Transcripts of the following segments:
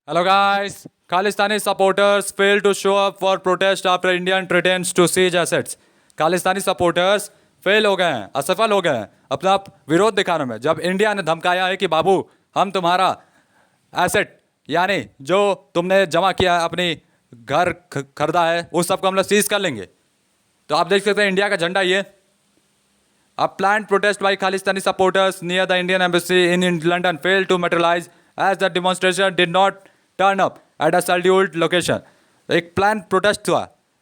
Hello guys, Khalistani supporters failed to show up for protest after Indian threatens to seize assets. Khalistani supporters fail हो गए हैं, असफल हो गए हैं अपना विरोध दिखाने में, जब इंडिया ने धमकाया है कि बाबू हम तुम्हारा एसेट यानी जो तुमने जमा किया है अपनी घर खरीदा है उस सबको हम लोग सीज कर लेंगे। तो आप देख सकते हैं इंडिया का झंडा ये। A planned protest by Khalistani supporters near the Indian embassy in London failed to materialize as the demonstration did not turn up at a scheduled location. एक प्लान प्रोटेस्ट हुआ,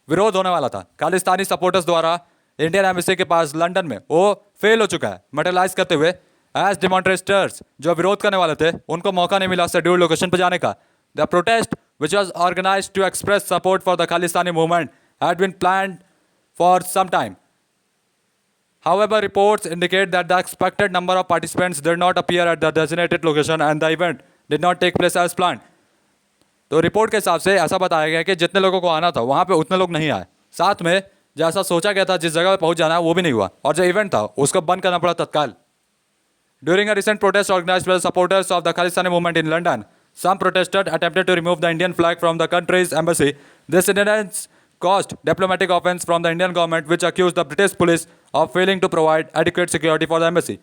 विरोध होने वाला था खालिस्तानी सपोर्टर्स द्वारा इंडियन एम्बेसी के पास London में, वो फेल हो चुका है मटेरियलाइज करते हुए। एज डिमॉन्स्ट्रेटर्स जो विरोध करने वाले थे उनको मौका नहीं मिला शेड्यूल्ड लोकेशन पर जाने का। The protest which was organise to express support for the Khalistani movement had been planned for some time. However, reports indicate that the expected number of participants did not appear at the designated location and the event did not take place as planned. तो report के हिसाब से ऐसा बताया गया कि जितने लोगों को आना था वहाँ पे उतने लोग नहीं आए, साथ में जैसा सोचा गया था जिस जगह पे पहुँच जाना वो भी नहीं हुआ, और जो इवेंट था उसको बंद करना पड़ा तत्काल. During a recent protest organized by the supporters of the Khalistani movement in London, some protesters attempted to remove the Indian flag from the country's embassy. This incident caused diplomatic offense from the Indian government, which accused the British police of failing to provide adequate security for the embassy.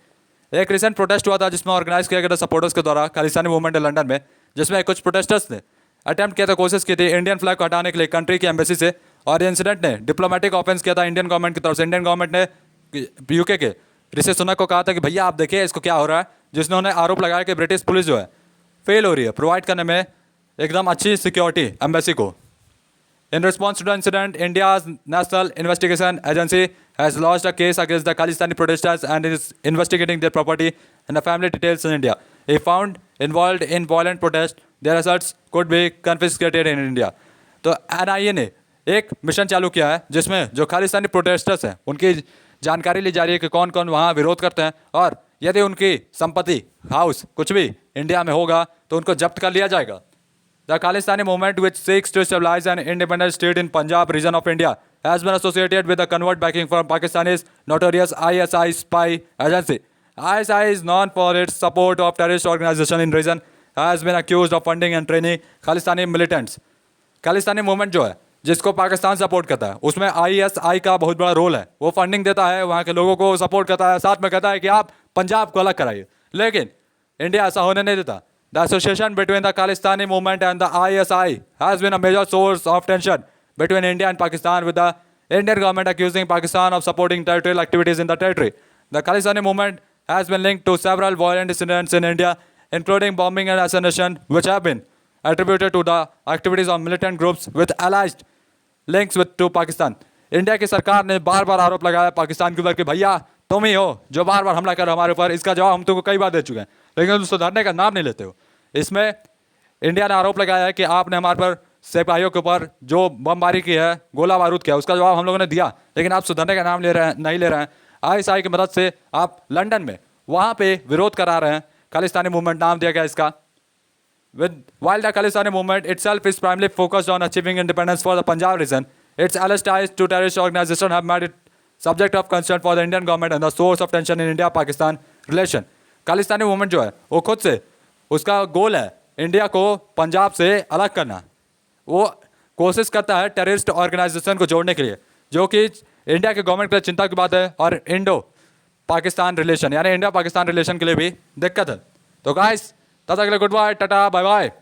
एक recent protest हुआ था जिसमें organise किया गया था supporters के द्वारा Khalistani movement in London में, जिसमें कुछ प्रोटेस्टर्स ने अटेम्प्ट किया था, कोशिश की थी इंडियन फ्लैग को हटाने के लिए कंट्री की एम्बेसी से, और इंसिडेंट ने डिप्लोमेटिक ऑफेंस किया था इंडियन गवर्नमेंट की तरफ से. इंडियन गवर्नमेंट ने यूके के ऋषि सुनक को कहा था कि भैया आप देखिए इसको क्या हो रहा है, जिसने आरोप लगाया कि ब्रिटिश पुलिस जो है फेल हो रही है प्रोवाइड करने में एकदम अच्छी सिक्योरिटी एम्बेसी को. In response to the incident, India's National Investigation Agency has lodged a case against the Khalistani protesters and is investigating their property and the family details in India. If found involved in violent protest, their assets could be confiscated in India. तो NIA ने एक mission चालू किया है जिसमें जो Khalistani protesters हैं उनकी जानकारी ली जा रही है कि कौन कौन वहाँ विरोध करते हैं, और यदि उनकी संपत्ति हाउस कुछ भी इंडिया में होगा तो उनको जब्त कर लिया जाएगा. The Khalistani movement, which seeks to stabilize an independent state in Punjab region of India, has been associated with the covert backing from Pakistani's notorious ISI spy agency. ISI is known for its support of terrorist organization in region, has been accused of funding and training Khalistani militants. Khalistani movement जो है जिसको Pakistan support करता है उसमें ISI का बहुत बड़ा role है. वो फंडिंग देता है, वहाँ के लोगों को सपोर्ट करता है, साथ में कहता है कि आप पंजाब को अलग कराइए, लेकिन इंडिया ऐसा होने नहीं देता. The association between the Khalistani movement and the ISI has been a major source of tension between India and Pakistan, with the Indian government accusing Pakistan of supporting territorial activities in the territory. The Khalistani movement has been linked to several violent incidents in India, including bombing and assassination, which have been attributed to the activities of militant groups with alleged links to Pakistan. India की सरकार ने बार बार आरोप लगाया पाकिस्तान के ऊपर कि भैया तुम ही हो जो बार बार हमला कर हमारे ऊपर. इसका जवाब हम तुमको कई बार दे चुके हैं, लेकिन तुम सुधारने का नाम नहीं लेते हो. इसमें इंडिया ने आरोप लगाया है कि आपने हमारे पर सिपाहियों के ऊपर जो बमबारी की है, गोला बारूद किया, उसका जवाब हम लोगों ने दिया, लेकिन आप सुधारने का नाम नहीं ले रहे हैं. ISI की मदद से आप लंदन में वहाँ पे विरोध करा रहे हैं. खालिस्तानी मूवमेंट नाम दिया गया इसका. While the Khalistani movement itself is primarily focused on achieving independence for the Punjab region, its alleged ties to terrorist organizations have made it subject of concern for the Indian government and the source of tension in India-Pakistan relation. Khalistani movement जो है वो खुद से उसका गोल है India को पंजाब से अलग करना. वो कोशिश करता है टेररिस्ट ऑर्गेनाइजेशन को जोड़ने के लिए, जो कि इंडिया के गवर्नमेंट के लिए चिंता की बात है, और इंडो पाकिस्तान रिलेशन यानी इंडिया पाकिस्तान रिलेशन के लिए भी दिक्कत है. तो गाइस तब तक के लिए goodbye, tata, bye bye.